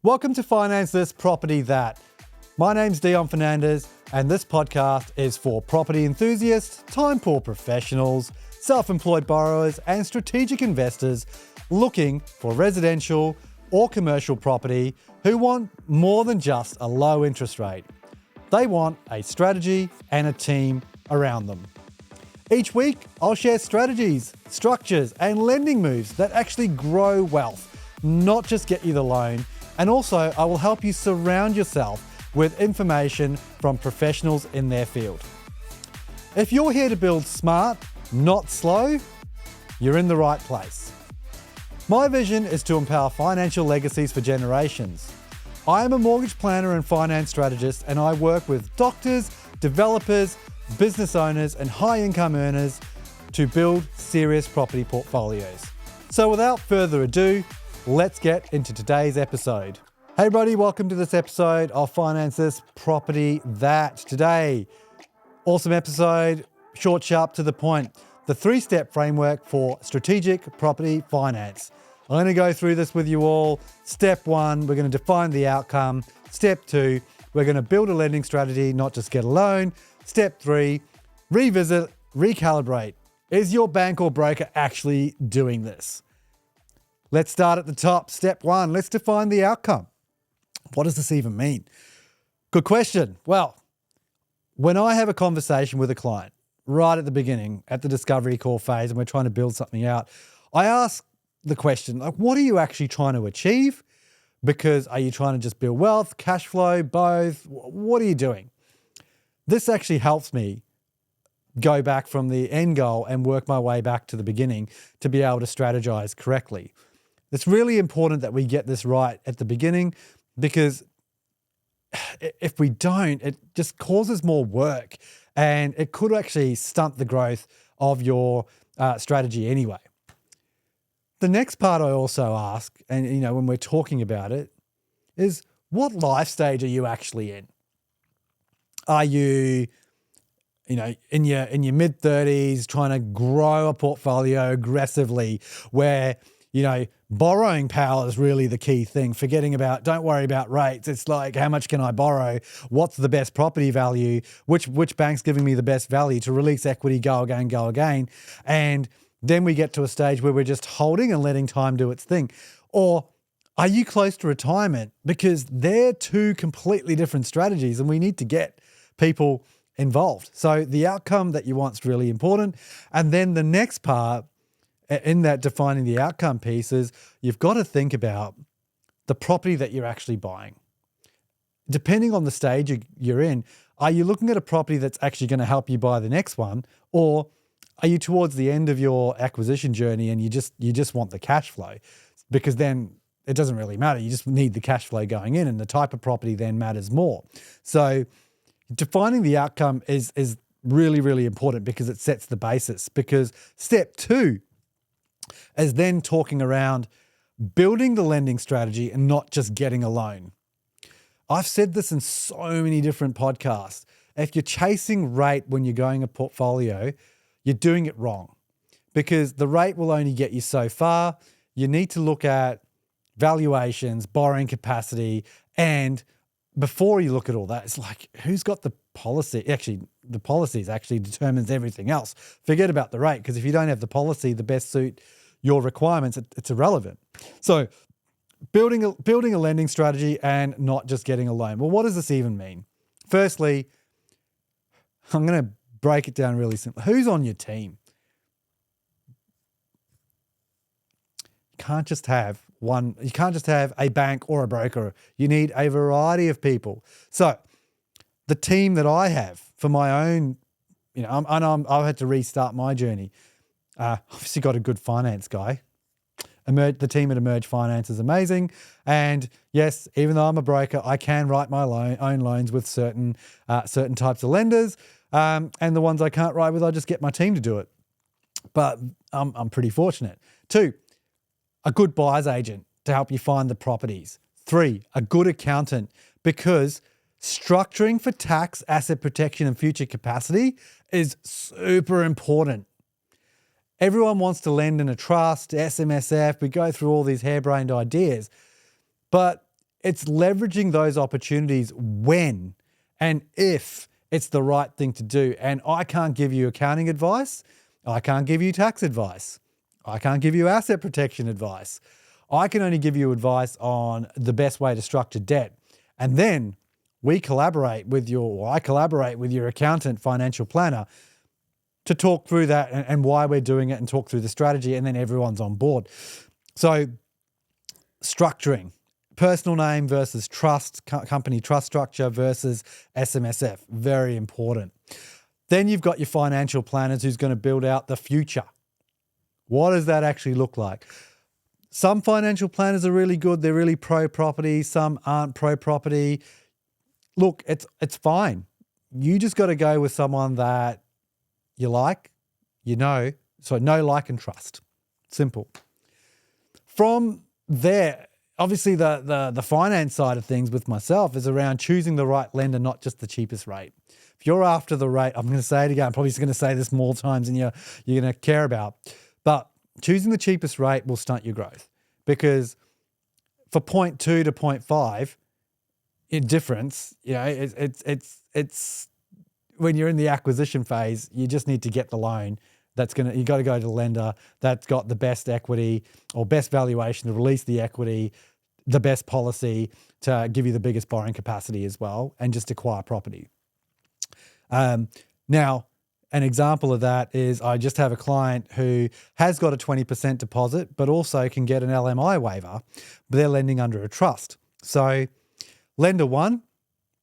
Welcome to Finance This, Property That. My name's Dion Fernandes, and this podcast is for property enthusiasts, time-poor professionals, self-employed borrowers, and strategic investors looking for residential or commercial property who want more than just a low interest rate. They want a strategy and a team around them. Each week, I'll share strategies, structures, and lending moves that actually grow wealth, not just get you the loan. And also, I will help you surround yourself with information from professionals in their field. If you're here to build smart, not slow, you're in the right place. My vision is to empower financial legacies for generations. I am a mortgage planner and finance strategist, and I work with doctors, developers, business owners, and high-income earners to build serious property portfolios. So without further ado, let's get into today's episode. Hey everybody, welcome to this episode of Finance This, Property That. Today, awesome episode, short, sharp, to the point. The 3-step framework for strategic property finance. I'm going to go through this with you all. Step 1, we're going to define the outcome. Step 2, we're going to build a lending strategy, not just get a loan. Step 3, revisit, recalibrate. Is your bank or broker actually doing this? Let's start at the top. Step 1, let's define the outcome. What does this even mean? Good question. Well, when I have a conversation with a client right at the beginning, at the discovery call phase, and we're trying to build something out, I ask the question, like, what are you actually trying to achieve? Because are you trying to just build wealth, cash flow, both? What are you doing? This actually helps me go back from the end goal and work my way back to the beginning to be able to strategize correctly. It's really important that we get this right at the beginning, because if we don't, it just causes more work and it could actually stunt the growth of your strategy anyway. The next part I also ask, and when we're talking about it, is what life stage are you actually in? Are you in your mid-30s trying to grow a portfolio aggressively where borrowing power is really the key thing, don't worry about rates. It's like, how much can I borrow? What's the best property value? Which bank's giving me the best value to release equity, go again. And then we get to a stage where we're just holding and letting time do its thing. Or are you close to retirement? Because they're two completely different strategies and we need to get people involved. So the outcome that you want is really important. And then the next part in that defining the outcome piece is you've got to think about the property that you're actually buying. Depending on the stage you're in, are you looking at a property that's actually going to help you buy the next one? Or are you towards the end of your acquisition journey and you just want the cash flow? Because then it doesn't really matter. You just need the cash flow going in, and the type of property then matters more. So defining the outcome is really, really important because it sets the basis. Because step 2 is then talking around building the lending strategy and not just getting a loan. I've said this in so many different podcasts. If you're chasing rate when you're going a portfolio, you're doing it wrong, because the rate will only get you so far. You need to look at valuations, borrowing capacity, and before you look at all that, it's like, who's got the policy? Actually, the policies actually determines everything else. Forget about the rate, because if you don't have the policy, the best suit your requirements, it's irrelevant. So building a lending strategy and not just getting a loan. Well, what does this even mean? Firstly, I'm going to break it down really simple. Who's on your team? You can't just have a bank or a broker. You need a variety of people. So the team that I have for my own, I've had to restart my journey. Obviously got a good finance guy. The team at Emerge Finance is amazing. And yes, even though I'm a broker, I can write my own loans with certain types of lenders. And the ones I can't write with, I just get my team to do it. But I'm pretty fortunate. 2, a good buyer's agent to help you find the properties. 3, a good accountant, because structuring for tax, asset protection, and future capacity is super important. Everyone wants to lend in a trust, SMSF. We go through all these harebrained ideas. But it's leveraging those opportunities when and if it's the right thing to do. And I can't give you accounting advice. I can't give you tax advice. I can't give you asset protection advice. I can only give you advice on the best way to structure debt. And then I collaborate with your accountant, financial planner to talk through that and why we're doing it and talk through the strategy, and then everyone's on board. So structuring, personal name versus trust, company trust structure versus SMSF, very important. Then you've got your financial planners who's going to build out the future. What does that actually look like? Some financial planners are really good. They're really pro-property. Some aren't pro-property. Look, it's fine. You just got to go with someone that you like, know, like, and trust. Simple. From there, obviously the finance side of things with myself is around choosing the right lender, not just the cheapest rate. If you're after the rate, I'm going to say it again, I'm probably going to say this more times than you're going to care about, but choosing the cheapest rate will stunt your growth, because for 0.2 to 0.5 in difference, it's when you're in the acquisition phase, you just need to get the loan. You got to go to the lender that's got the best equity or best valuation to release the equity, the best policy to give you the biggest borrowing capacity as well, and just acquire property. Now, an example of that is I just have a client who has got a 20% deposit, but also can get an LMI waiver, but they're lending under a trust. So lender one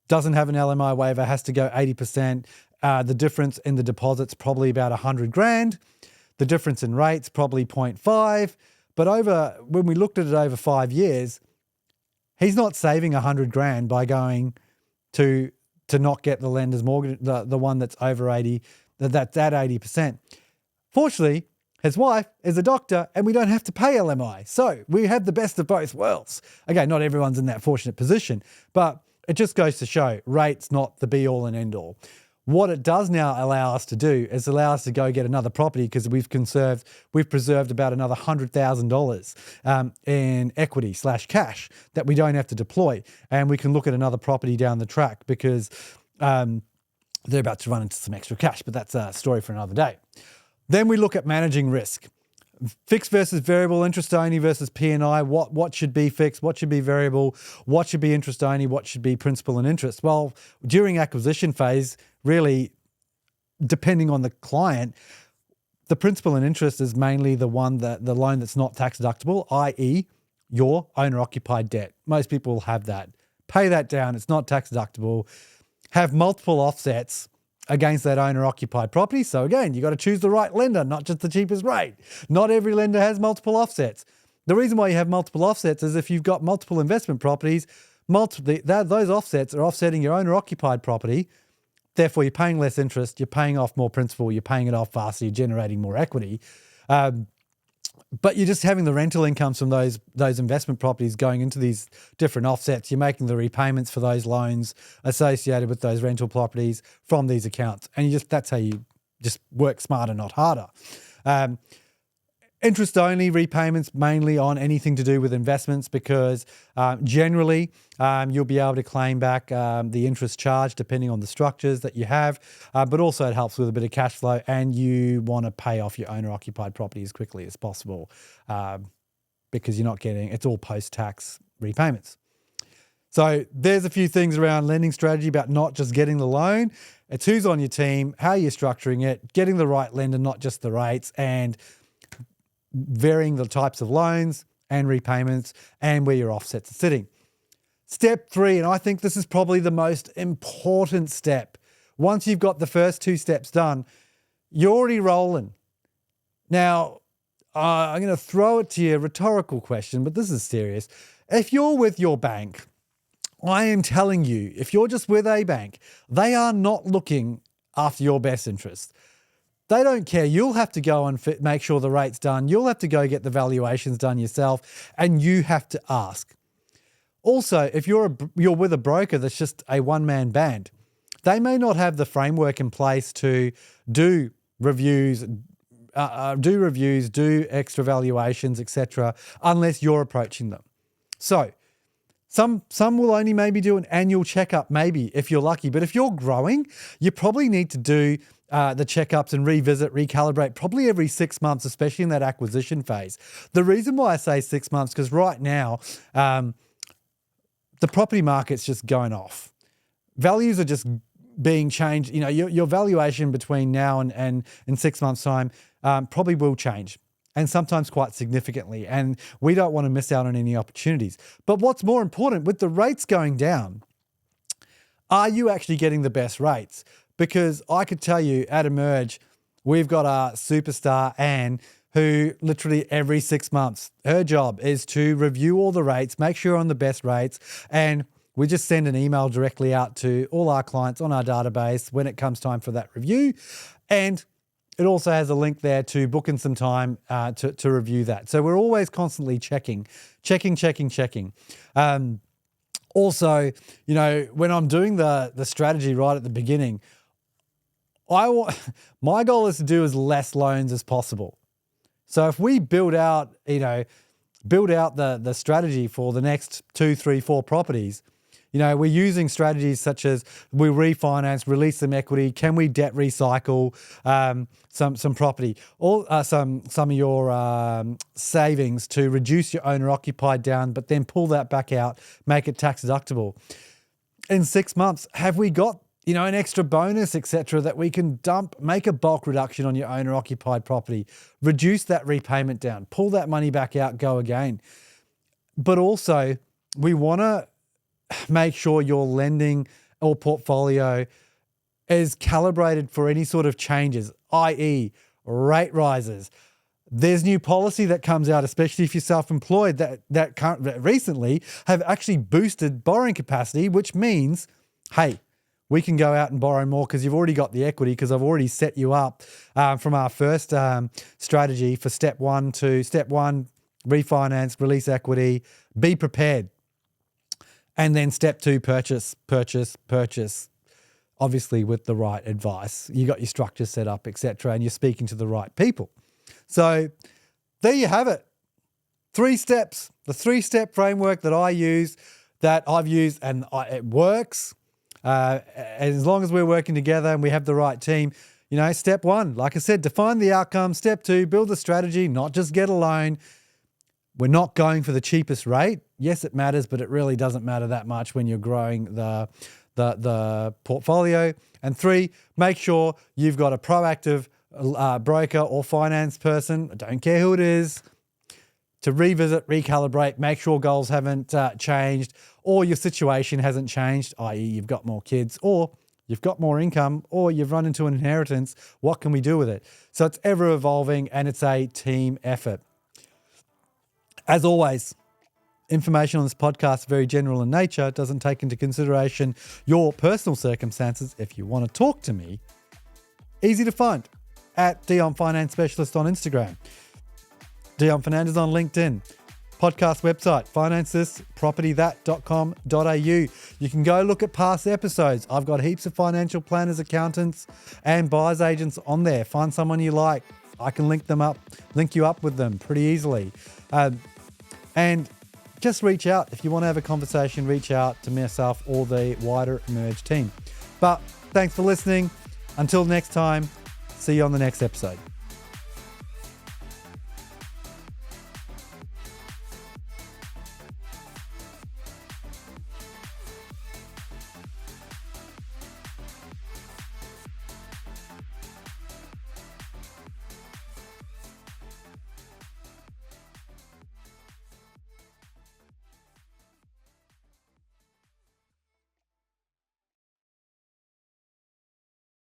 doesn't have an LMI waiver, has to go 80%. The difference in the deposit's probably about 100 grand. The difference in rates probably 0.5. But when we looked at it over 5 years, he's not saving 100 grand by going to not get the lender's mortgage, the one that's over 80, that's at 80%. Fortunately, his wife is a doctor and we don't have to pay LMI. So we have the best of both worlds. Again, not everyone's in that fortunate position, but it just goes to show rate's not the be all and end all. What it does now allow us to do is allow us to go get another property, because we've preserved about another $100,000 in equity / cash that we don't have to deploy. And we can look at another property down the track because they're about to run into some extra cash, but that's a story for another day. Then we look at managing risk. Fixed versus variable, interest only versus P&I. What should be fixed? What should be variable? What should be interest only? What should be principal and interest? Well, during acquisition phase, really, depending on the client, the principal and interest is mainly the loan that's not tax deductible, i.e. your owner-occupied debt. Most people have that. Pay that down. It's not tax deductible. Have multiple offsets against that owner-occupied property. So again, you got to choose the right lender, not just the cheapest rate. Not every lender has multiple offsets. The reason why you have multiple offsets is if you've got multiple investment properties, those offsets are offsetting your owner-occupied property. Therefore, you're paying less interest, you're paying off more principal, you're paying it off faster, you're generating more equity. But you're just having the rental incomes from those investment properties going into these different offsets. You're making the repayments for those loans associated with those rental properties from these accounts. And that's how you just work smarter, not harder. Interest only repayments mainly on anything to do with investments, because generally you'll be able to claim back the interest charge depending on the structures that you have, but also it helps with a bit of cash flow, and you want to pay off your owner-occupied property as quickly as possible because it's all post-tax repayments. So there's a few things around lending strategy about not just getting the loan. It's who's on your team, how you're structuring it, getting the right lender, not just the rates, and varying the types of loans and repayments and where your offsets are sitting. Step 3, and I think this is probably the most important step. Once you've got the first 2 steps done, you're already rolling. Now, I'm going to throw it to you, a rhetorical question, but this is serious. If you're with your bank, I am telling you, if you're just with a bank, they are not looking after your best interest. They don't care. You'll have to go and make sure the rate's done. You'll have to go get the valuations done yourself, and you have to ask. Also, if you're with a broker that's just a one-man band, they may not have the framework in place to do reviews, do extra valuations, etc., unless you're approaching them. So Some will only maybe do an annual checkup, maybe if you're lucky. But if you're growing, you probably need to do the checkups and recalibrate probably every 6 months, especially in that acquisition phase. The reason why I say 6 months, because right now the property market's just going off. Values are just being changed. You know, your valuation between now and in 6 months' time probably will change, and sometimes quite significantly. And we don't want to miss out on any opportunities. But what's more important, with the rates going down, are you actually getting the best rates? Because I could tell you at Emerge, we've got a superstar, Anne, who literally every 6 months, her job is to review all the rates, make sure you're on the best rates, and we just send an email directly out to all our clients on our database when it comes time for that review. And it also has a link there to book in some time to review that. So we're always constantly checking. Also, you know, when I'm doing the strategy right at the beginning, my goal is to do as less loans as possible. So if we build out the strategy for the next 2, 3, 4 properties, you know, we're using strategies such as we refinance, release some equity. Can we debt recycle some property, or some of your savings to reduce your owner occupied down, but then pull that back out, make it tax deductible. In 6 months, have we got, you know, an extra bonus, etc., that we can dump, make a bulk reduction on your owner occupied property, reduce that repayment down, pull that money back out, go again. But also, we want to make sure your lending or portfolio is calibrated for any sort of changes, i.e. rate rises. There's new policy that comes out, especially if you're self-employed, that recently have actually boosted borrowing capacity, which means, hey, we can go out and borrow more because you've already got the equity, because I've already set you up from our first strategy for step one, refinance, release equity, be prepared. And then step 2, purchase, obviously with the right advice. You got your structure set up, etc., and you're speaking to the right people. So there you have it. 3 steps, the 3-step framework that I've used, and it works. As long as we're working together and we have the right team. You know, step 1, like I said, define the outcome. Step 2, build a strategy, not just get a loan. We're not going for the cheapest rate. Yes, it matters, but it really doesn't matter that much when you're growing the portfolio. And 3, make sure you've got a proactive broker or finance person, I don't care who it is, to revisit, recalibrate, make sure goals haven't changed, or your situation hasn't changed, i.e. you've got more kids, or you've got more income, or you've run into an inheritance. What can we do with it? So it's ever evolving, and it's a team effort. As always, information on this podcast is very general in nature. It doesn't take into consideration your personal circumstances. If you want to talk to me, easy to find at Dion Finance Specialist on Instagram, Dion Fernandes on LinkedIn, podcast website, financethispropertythat.com.au. You can go look at past episodes. I've got heaps of financial planners, accountants, and buyer's agents on there. Find someone you like. I can link you up with them pretty easily. And just reach out. If you want to have a conversation, reach out to myself or the wider Emerge team. But thanks for listening. Until next time, see you on the next episode.